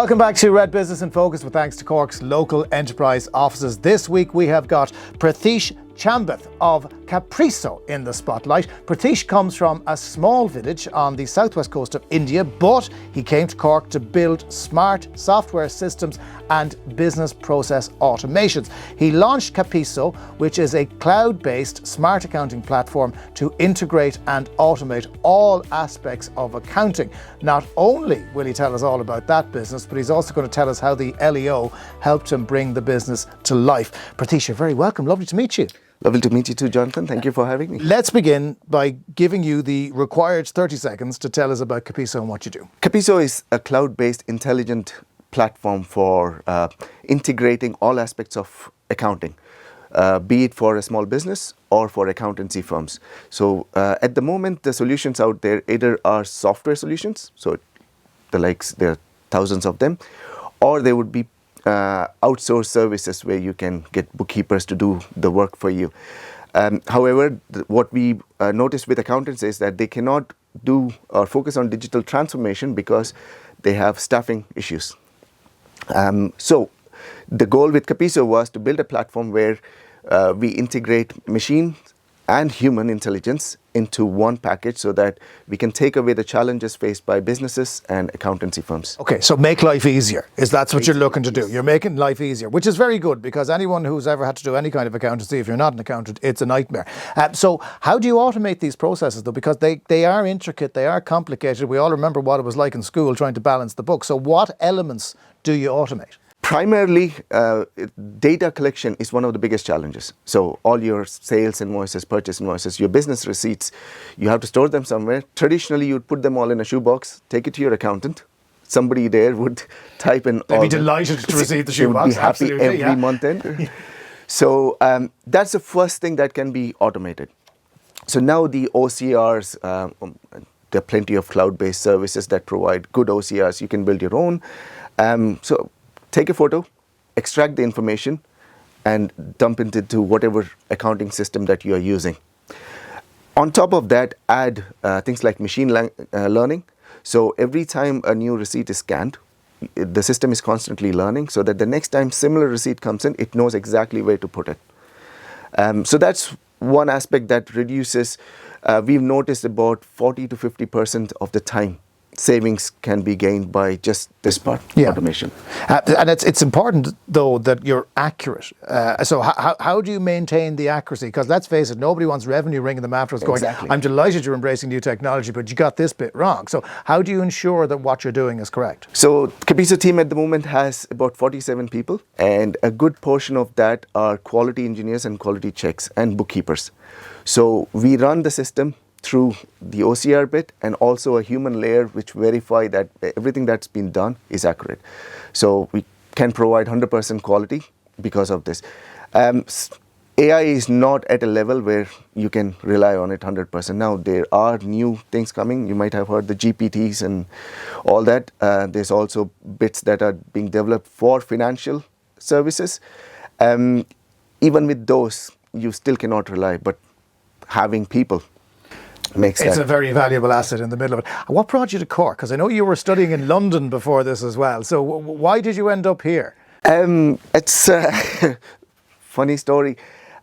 Welcome back to Red Business in Focus with thanks to Cork's local enterprise offices. This week we have got Pratheesh Chambeth of Caprisso in the spotlight. Pratheesh comes from a small village on the southwest coast of India, but he came to Cork to build smart software systems and business process automations. He launched Caprisso, which is a cloud-based smart accounting platform to integrate and automate all aspects of accounting. Not only will he tell us all about that business, but he's also going to tell us how the LEO helped him bring the business to life. Pratheesh, you're very welcome. Lovely to meet you. Lovely to meet you too, Jonathan. Thank you for having me. Let's begin by giving you the required 30 seconds to tell us about Caprisso and what you do. Caprisso is a cloud-based intelligent platform for integrating all aspects of accounting, be it for a small business or for accountancy firms. So at the moment, the solutions out there either are software solutions, so there are thousands of them, or they would be outsourced services where you can get bookkeepers to do the work for you. However, what we noticed with accountants is that they cannot do or focus on digital transformation because they have staffing issues. So the goal with Caprisso was to build a platform where we integrate machine and human intelligence into one package so that we can take away the challenges faced by businesses and accountancy firms. Okay, so make life easier. That's what you're looking to do. You're making life easier, which is very good because anyone who's ever had to do any kind of accountancy, if you're not an accountant, it's a nightmare. So how do you automate these processes though? Because they are intricate, they are complicated. We all remember what it was like in school trying to balance the books. So what elements do you automate? Primarily, data collection is one of the biggest challenges. So all your sales invoices, purchase invoices, your business receipts, you have to store them somewhere. Traditionally, you'd put them all in a shoebox, take it to your accountant. Somebody there would type in. They'd be delighted to receive the shoebox. They would be happy every month end. So that's the first thing that can be automated. So now the OCRs, there are plenty of cloud-based services that provide good OCRs. You can build your own. So take a photo, extract the information, and dump it into whatever accounting system that you are using. On top of that, add things like machine learning. So every time a new receipt is scanned, the system is constantly learning so that the next time similar receipt comes in, it knows exactly where to put it. So that's one aspect that reduces, we've noticed about 40 to 50% of the time savings can be gained by just this part, automation. And it's important, though, that you're accurate. So how do you maintain the accuracy? Because let's face it, nobody wants revenue ringing them afterwards going, I'm delighted you're embracing new technology, but you got this bit wrong. So how do you ensure that what you're doing is correct? So Caprisso team at the moment has about 47 people, and a good portion of that are quality engineers and quality checks and bookkeepers. So we run the system through the OCR bit and also a human layer which verify that everything that's been done is accurate. So we can provide 100% quality because of this. AI is not at a level where you can rely on it 100%. Now there are new things coming. You might have heard the GPTs and all that. There's also bits that are being developed for financial services. Even with those, you still cannot rely, but having people it's a very valuable asset in the middle of it. What brought you to Cork? Because I know you were studying in London before this as well. So why did you end up here? It's a funny story.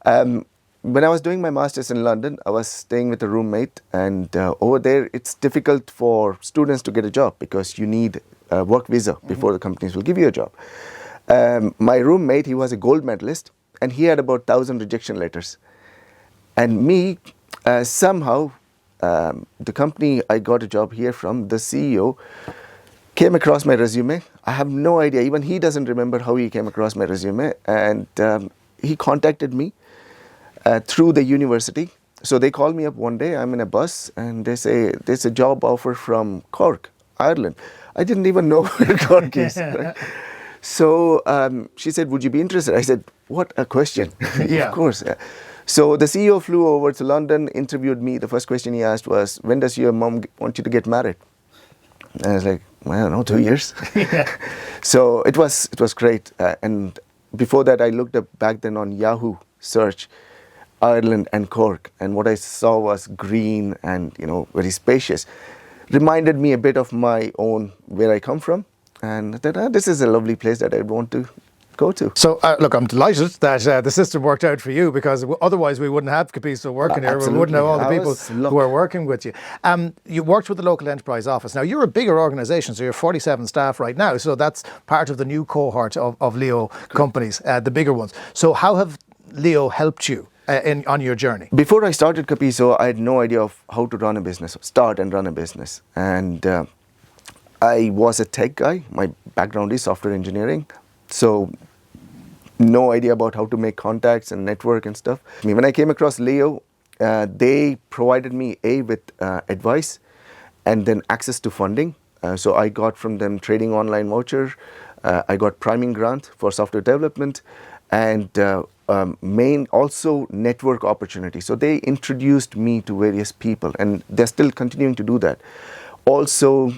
When I was doing my master's in London, I was staying with a roommate, and over there it's difficult for students to get a job because you need a work visa before the companies will give you a job. My roommate, he was a gold medalist, and he had about 1,000 rejection letters. And me, somehow, the company I got a job here from, the CEO, came across my resume. I have no idea. Even he doesn't remember how he came across my resume. And he contacted me through the university. So they called me up one day. I'm in a bus and they say, there's a job offer from Cork, Ireland. I didn't even know where Cork is. Right? So she said, would you be interested? I said, what a question. Of course. Yeah. So the CEO flew over to London, interviewed me. The first question he asked was, when does your mom want you to get married? And I was like, well, I don't know, 2 years. So it was great. And before that, I looked up back then on Yahoo search, Ireland and Cork. And what I saw was green and, very spacious. Reminded me a bit of my own, where I come from. and I thought, this is a lovely place that I'd want to go to. So, look, I'm delighted that the system worked out for you, because otherwise we wouldn't have Caprisso working here. We wouldn't have all the people who are working with you. You worked with the local enterprise office. Now, you're a bigger organisation, so you're 47 staff right now. So that's part of the new cohort of Leo companies, the bigger ones. So how have Leo helped you on your journey? Before I started Caprisso, I had no idea of how to run a business, start and run a business. And I was a tech guy. My background is software engineering. So no idea about how to make contacts and network and stuff. I mean, when I came across Leo, they provided me with advice and then access to funding. So I got from them trading online voucher. I got priming grant for software development, and main also network opportunity. So they introduced me to various people, and they're still continuing to do that. Also,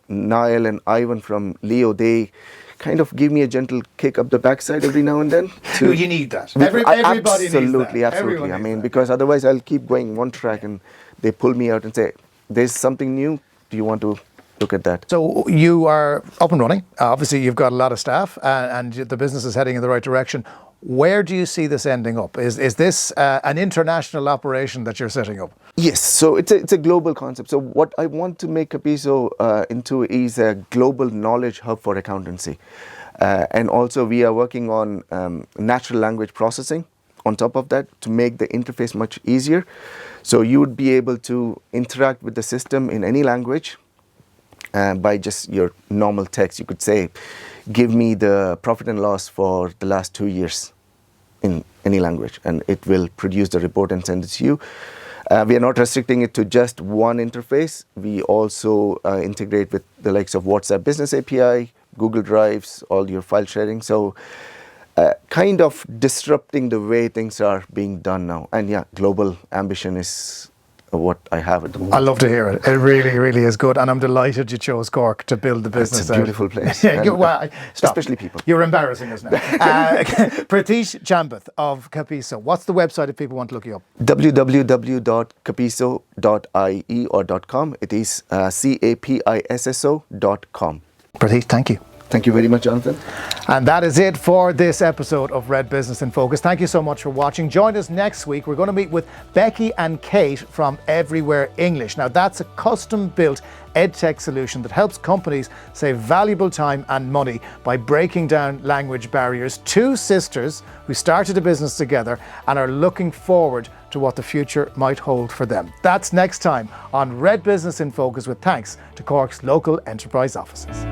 Niall and Ivan from Leo, they kind of give me a gentle kick up the backside every now and then. You need that. Everybody needs that. Absolutely. I mean, because otherwise I'll keep going one track and they pull me out and say, there's something new. Do you want to look at that? So you are up and running. Obviously, you've got a lot of staff and the business is heading in the right direction. Where do you see this ending up? Is this an international operation that you're setting up? Yes, so it's a global concept. So what I want to make Caprisso into is a global knowledge hub for accountancy. And also we are working on natural language processing on top of that to make the interface much easier. So you would be able to interact with the system in any language by just your normal text. You could say, give me the profit and loss for the last 2 years in any language, and it will produce the report and send it to you. We are not restricting it to just one interface. We also integrate with the likes of WhatsApp Business API, Google Drives, all your file sharing. So kind of disrupting the way things are being done now. And yeah, global ambition is what I have at the moment. I love to hear it. It really, really is good. And I'm delighted you chose Cork to build the business. It's a beautiful place. Well, especially people. You're embarrassing us now. Pratheesh Chambeth of Caprisso. What's the website if people want to look you up? www.capisso.ie or .com. It is capisso.com. Pratheesh, thank you. Thank you very much, Jonathan. And that is it for this episode of Red Business in Focus. Thank you so much for watching. Join us next week. We're going to meet with Becky and Kate from Everywhere English. Now, that's a custom-built EdTech solution that helps companies save valuable time and money by breaking down language barriers. Two sisters who started a business together and are looking forward to what the future might hold for them. That's next time on Red Business in Focus, with thanks to Cork's local enterprise offices.